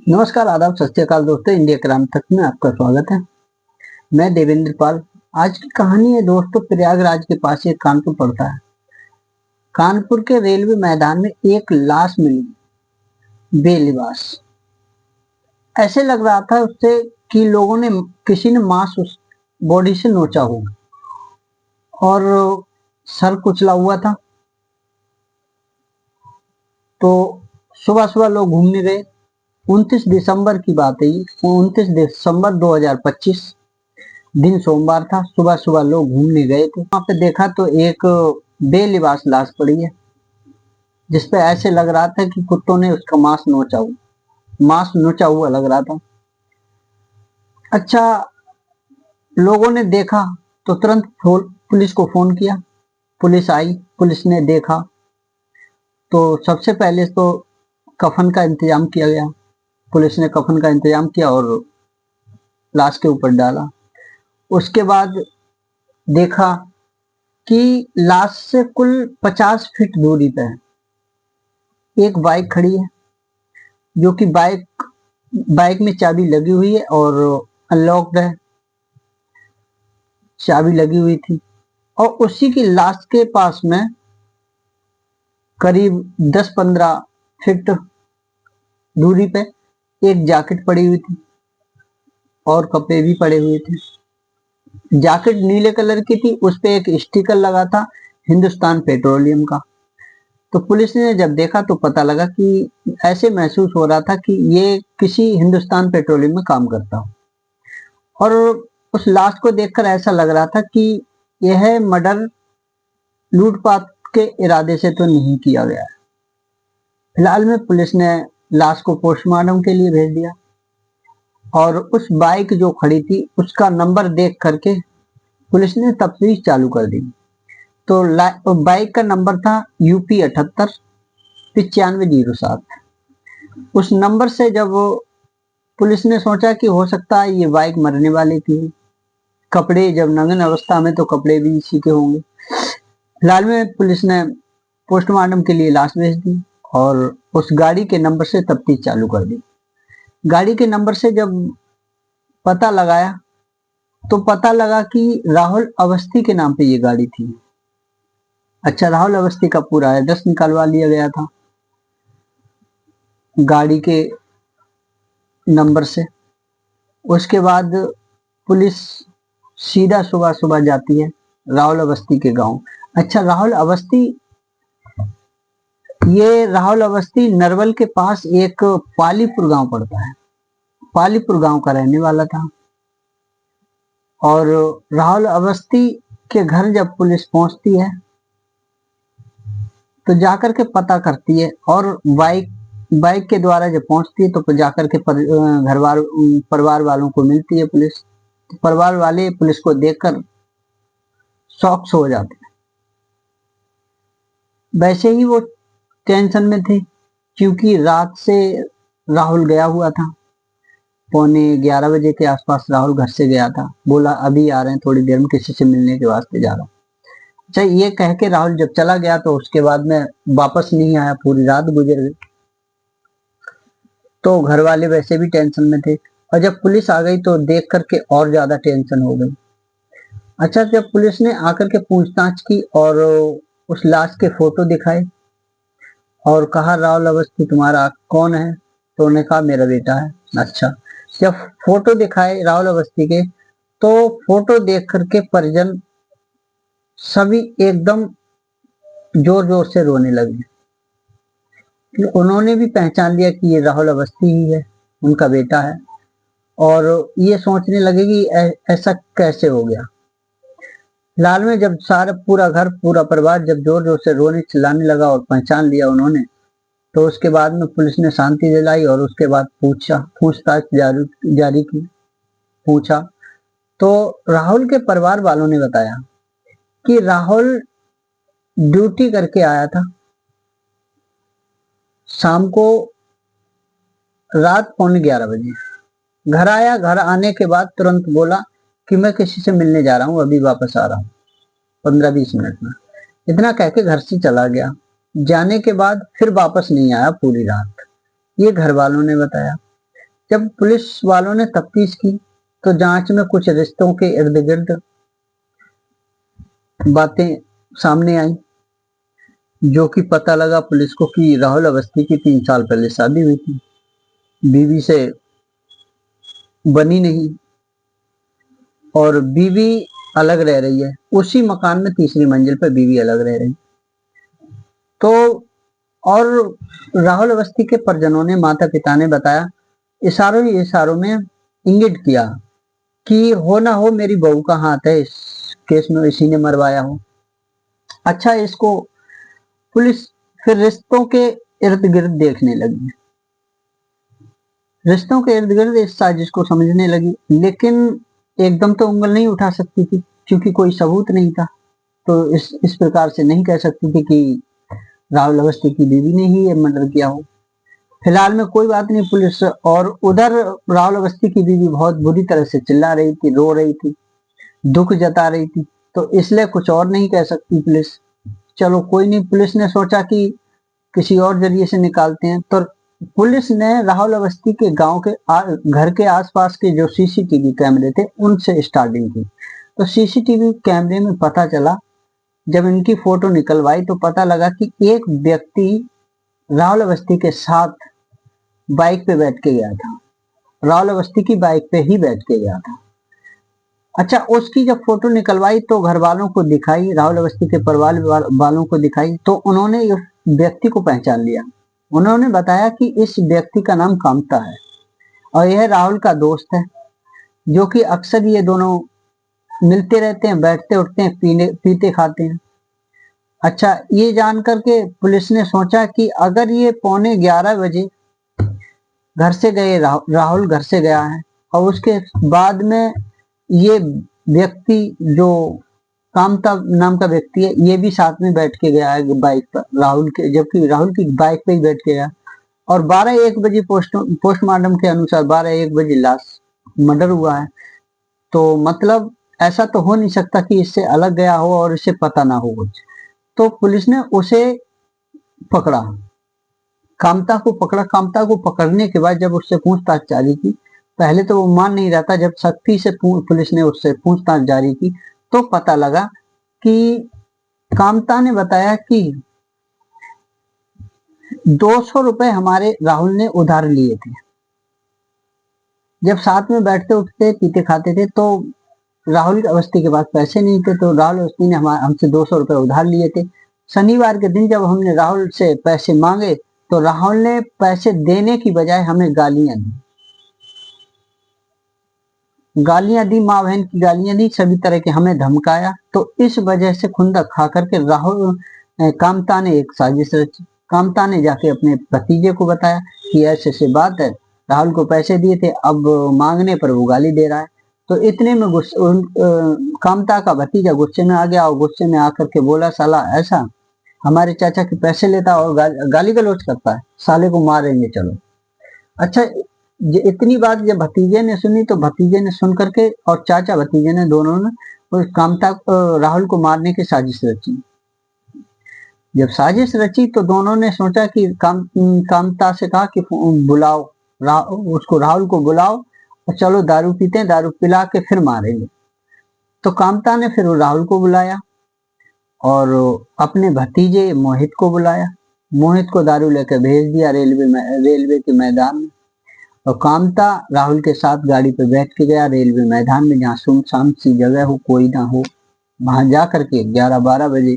नमस्कार, आदाब, सत श्री अकाल दोस्तों। इंडिया क्राइम तक में आपका स्वागत है। मैं देवेंद्र पाल। आज की कहानी है दोस्तों, प्रयागराज के पास एक कानपुर पड़ता है। कानपुर के रेलवे मैदान में एक लाश मिली, बेलिबास। ऐसे लग रहा था उससे कि लोगों ने किसी ने मांस उस बॉडी से नोचा हो और सर कुचला हुआ था। तो सुबह सुबह लोग घूमने गए। 29 दिसंबर की बात है, 29 दिसंबर 2025, दिन सोमवार था। सुबह सुबह लोग घूमने गए थे, वहां पे देखा तो एक बेलिबास लाश पड़ी है, जिसपे ऐसे लग रहा था कि कुत्तों ने उसका मांस नोचा हुआ लग रहा था। अच्छा, लोगों ने देखा तो तुरंत पुलिस को फोन किया। पुलिस आई, पुलिस ने देखा तो सबसे पहले तो कफन का इंतजाम किया गया। पुलिस ने कफन का इंतजाम किया और लाश के ऊपर डाला। उसके बाद देखा कि लाश से कुल 50 फीट दूरी पे एक बाइक खड़ी है, जो कि बाइक में चाबी लगी हुई है और अनलॉक्ड है, चाबी लगी हुई थी। और उसी की लाश के पास में करीब 10-15 फीट दूरी पे एक जैकेट पड़ी हुई थी और कपड़े भी पड़े हुए थे। जैकेट नीले कलर की थी, उस पे एक स्टिकर लगा था हिंदुस्तान पेट्रोलियम का। तो पुलिस ने जब देखा तो पता लगा कि ऐसे महसूस हो रहा था कि ये किसी हिंदुस्तान पेट्रोलियम में काम करता हो। और उस लाश को देखकर ऐसा लग रहा था कि यह मर्डर लूटपाट के इरादे से तो नहीं किया गया है। फिलहाल में पुलिस ने लाश को पोस्टमार्टम के लिए भेज दिया और उस बाइक जो खड़ी थी उसका नंबर देख करके पुलिस ने तफ्तीश चालू कर दी। तो बाइक का नंबर था UP 78 9507। उस नंबर से जब पुलिस ने सोचा कि हो सकता है ये बाइक मरने वाली थी, कपड़े जब नग्न अवस्था में तो कपड़े भी इसी के होंगे। फिलहाल में पुलिस ने पोस्टमार्टम के लिए लाश भेज दी और उस गाड़ी के नंबर से तफ्तीश चालू कर दी। गाड़ी के नंबर से जब पता लगाया तो पता लगा कि राहुल अवस्थी के नाम पे ये गाड़ी थी। अच्छा, राहुल अवस्थी का पूरा एड्रेस निकलवा लिया गया था गाड़ी के नंबर से। उसके बाद पुलिस सीधा सुबह सुबह जाती है राहुल अवस्थी के गांव। अच्छा, राहुल अवस्थी नरवल के पास एक पालीपुर गांव पड़ता है। पालीपुर गांव का रहने वाला था। और राहुल अवस्थी के घर जब पुलिस पहुंचती है तो जाकर के पता करती है और बाइक के द्वारा जब पहुंचती है तो जाकर के परिवार वालों को मिलती है पुलिस। तो परिवार वाले पुलिस को देखकर शॉक हो जाते हैं। वैसे ही वो टेंशन में थे क्योंकि रात से राहुल गया हुआ था। 11:15 बजे के आसपास राहुल घर से गया था, बोला अभी आ रहे हैं, थोड़ी देर में किसी से मिलने के वास्ते जा रहा हूँ। अच्छा, ये कह के राहुल जब चला गया तो उसके बाद में वापस नहीं आया, पूरी रात गुजर गई। तो घर वाले वैसे भी टेंशन में थे और जब पुलिस आ गई तो देख करके और ज्यादा टेंशन हो गई। अच्छा, जब पुलिस ने आकर के पूछताछ की और उस लाश के फोटो दिखाए और कहा राहुल अवस्थी तुम्हारा कौन है, तो उन्होंने कहा मेरा बेटा है। अच्छा, जब फोटो दिखाए राहुल अवस्थी के तो फोटो देख करके परिजन सभी एकदम जोर जोर से रोने लगे। उन्होंने भी पहचान लिया कि ये राहुल अवस्थी ही है, उनका बेटा है। और ये सोचने लगे कि ऐसा कैसे हो गया। फिलहाल में जब सारा पूरा परिवार जब जोर जोर से रोने चिल्लाने लगा और पहचान लिया उन्होंने, तो उसके बाद में पुलिस ने शांति दिलाई और उसके बाद पूछताछ जारी की। पूछा तो राहुल के परिवार वालों ने बताया कि राहुल ड्यूटी करके आया था, शाम को रात 11:15 बजे घर आया। घर आने के बाद तुरंत बोला कि मैं किसी से मिलने जा रहा हूँ, अभी वापस आ रहा हूँ 15-20 मिनट में। इतना कह के घर से चला गया। जाने के बाद फिर वापस नहीं आया पूरी रात, ये घर वालों ने बताया। जब पुलिस वालों ने तफ्तीश की तो जांच में कुछ रिश्तों के इर्द गिर्द बातें सामने आई, जो कि पता लगा पुलिस को कि राहुल अवस्थी की 3 साल पहले शादी हुई थी, बीवी से बनी नहीं और बीवी अलग रह रही है। उसी मकान में तीसरी मंजिल पर बीवी अलग रह रही। तो और राहुल अवस्थी के परिजनों ने, माता पिता ने बताया, इशारों इशारों में इंगित किया कि हो ना हो मेरी बहू का हाथ है इस केस में, इसी ने मरवाया हो। अच्छा, इसको पुलिस फिर रिश्तों के इर्द गिर्द देखने लगी, रिश्तों के इर्द गिर्द इस साजिश को समझने लगी, लेकिन एकदम तो उंगल नहीं उठा सकती थी क्योंकि कोई सबूत नहीं था। तो इस प्रकार से नहीं कह सकती थी कि राहुल अवस्थी की बीवी ने ही ये मर्डर किया हो। फिलहाल में कोई बात नहीं, पुलिस और उधर राहुल अवस्थी की बीवी बहुत बुरी तरह से चिल्ला रही थी, रो रही थी, दुख जता रही थी, तो इसलिए कुछ और नहीं कह सकती पुलिस। चलो कोई नहीं, पुलिस ने सोचा कि किसी और जरिए से निकालते हैं। तो पुलिस ने राहुल अवस्थी के गांव के घर के आसपास के जो सीसीटीवी कैमरे थे उनसे स्टार्टिंग की। तो सीसीटीवी कैमरे में पता चला, जब इनकी फोटो निकलवाई तो पता लगा कि एक व्यक्ति राहुल अवस्थी के साथ बाइक पे बैठ के गया था, राहुल अवस्थी की बाइक पे ही बैठ के गया था। अच्छा, उसकी जब फोटो निकलवाई तो घर वालों को दिखाई, राहुल अवस्थी के परिवार वालों को दिखाई, तो उन्होंने इस व्यक्ति को पहचान लिया। उन्होंने बताया कि इस व्यक्ति का नाम कामता है और यह राहुल का दोस्त है, जो कि अक्सर ये दोनों मिलते रहते हैं, बैठते उठते हैं, पीते खाते हैं। अच्छा, ये जान करके पुलिस ने सोचा कि अगर ये 11:15 बजे घर से गए, राहुल घर से गया है और उसके बाद में ये व्यक्ति जो कामता नाम का व्यक्ति है, ये भी साथ में बैठ के गया है बाइक पर राहुल के, जबकि राहुल की बाइक पे ही बैठ के गया। और 12-1 बजे पोस्टमार्टम के अनुसार 12-1 बजे लाश मर्डर हुआ है। तो मतलब ऐसा तो हो नहीं सकता कि इससे अलग गया हो और इसे पता ना हो कुछ। तो पुलिस ने उसे पकड़ा, कामता को पकड़ा। कामता को पकड़ने के बाद जब उससे पूछताछ जारी की, पहले तो वो मान नहीं रहा था, जब सख्ती से पुलिस ने उससे पूछताछ जारी की तो पता लगा कि कामता ने बताया कि 200 रुपए हमारे राहुल ने उधार लिए थे। जब साथ में बैठते उठते पीते खाते थे तो राहुल अवस्थी के पास पैसे नहीं थे, तो राहुल अवस्थी ने हमसे 200 रुपए उधार लिए थे। शनिवार के दिन जब हमने राहुल से पैसे मांगे तो राहुल ने पैसे देने की बजाय हमें गालियां दी, माँ बहन की गालियां दी, सभी तरह के हमें धमकाया। तो इस वजह से खुंदक खा करके राहुल कामता ने एक साजिश रची। कामता ने जाके अपने भतीजे को बताया कि ऐसे ऐसे बात है, राहुल को पैसे दिए थे, अब मांगने पर वो गाली दे रहा है। तो इतने में कामता का भतीजा गुस्से में आ गया और गुस्से में आकर के बोला, साला ऐसा हमारे चाचा के पैसे लेता और गाली गलौज करता है, साले को मारेंगे चलो। अच्छा, इतनी बात जब भतीजे ने सुनी तो भतीजे ने सुन करके और चाचा भतीजे ने दोनों ने उस कामता राहुल को मारने की साजिश रची। जब साजिश रची तो दोनों ने सोचा कि कामता से कहा कि बुलाओ उसको, राहुल को बुलाओ और चलो दारू पीते हैं, दारू पिला के फिर मारेंगे। तो कामता ने फिर राहुल को बुलाया और अपने भतीजे मोहित को बुलाया। मोहित को दारू लेकर भेज दिया रेलवे के मैदान में। और कामता राहुल के साथ गाड़ी पे बैठ के गया रेलवे मैदान में, जहाँ सुनसान सी जगह हो, कोई ना हो। वहां जा करके 11-12 बजे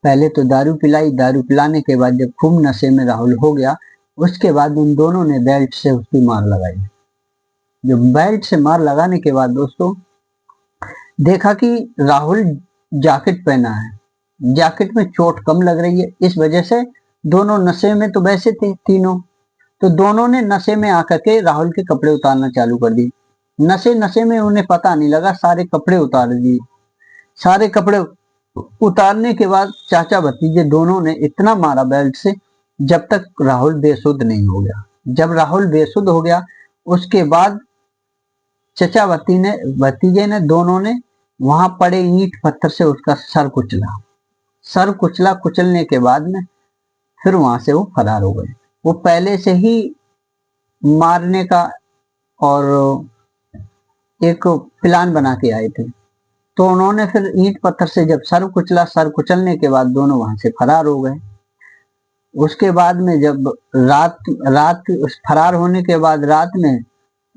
पहले तो दारू पिलाई, दारू पिलाने के बाद जब खूब नशे में राहुल हो गया, उसके बाद उन दोनों ने बेल्ट से उसकी मार लगाई। जो बेल्ट से मार लगाने के बाद दोस्तों देखा कि राहुल जैकेट पहना है, जैकेट में चोट कम लग रही है, इस वजह से दोनों नशे में तो वैसे थे तीनों, तो दोनों ने नशे में आकर के राहुल के कपड़े उतारना चालू कर दिए। नशे में उन्हें पता नहीं लगा, सारे कपड़े उतार दिए। सारे कपड़े उतारने के बाद चाचा भतीजे दोनों ने इतना मारा बेल्ट से जब तक राहुल बेसुध नहीं हो गया। जब राहुल बेसुध हो गया उसके बाद चचा भतीजे ने दोनों ने वहां पड़े ईंट पत्थर से उसका सर कुचला। कुचलने के बाद में फिर वहां से वो फरार हो गए। वो पहले से ही मारने का और एक प्लान बना के आए थे। तो उन्होंने फिर ईंट पत्थर से जब सर कुचला, सर कुचलने के बाद दोनों वहां से फरार हो गए। उसके बाद में जब रात रात फरार होने के बाद रात में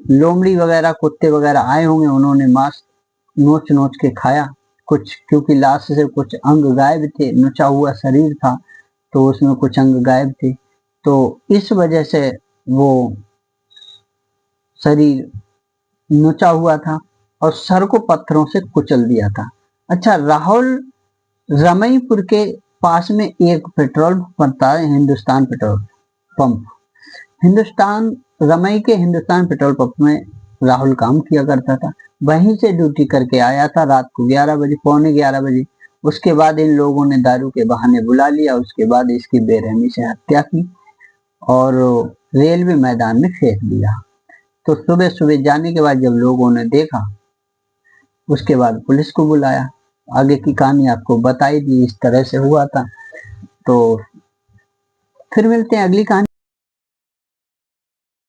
लोमड़ी वगैरह कुत्ते वगैरह आए होंगे, उन्होंने मांस नोच नोच के खाया कुछ, क्योंकि लाश से कुछ अंग गायब थे, नुचा हुआ शरीर था तो उसमें कुछ अंग गायब थे, तो इस वजह से वो शरीर नुचा हुआ था और सर को पत्थरों से कुचल दिया था। अच्छा, राहुल रमईपुर के पास में एक पेट्रोल पंप बनता है, हिंदुस्तान पेट्रोल पंप। हिंदुस्तान रमई के हिंदुस्तान पेट्रोल पंप में राहुल काम किया करता था। वहीं से ड्यूटी करके आया था रात को 11 बजे, पौने 11 बजे। उसके बाद इन लोगों ने दारू के बहाने बुला लिया, उसके बाद इसकी बेरहमी से हत्या की और रेलवे मैदान में फेंक दिया। तो सुबह सुबह जाने के बाद जब लोगों ने देखा, उसके बाद पुलिस को बुलाया। आगे की कहानी आपको बताई दी, इस तरह से हुआ था। तो फिर मिलते हैं अगली कहानी।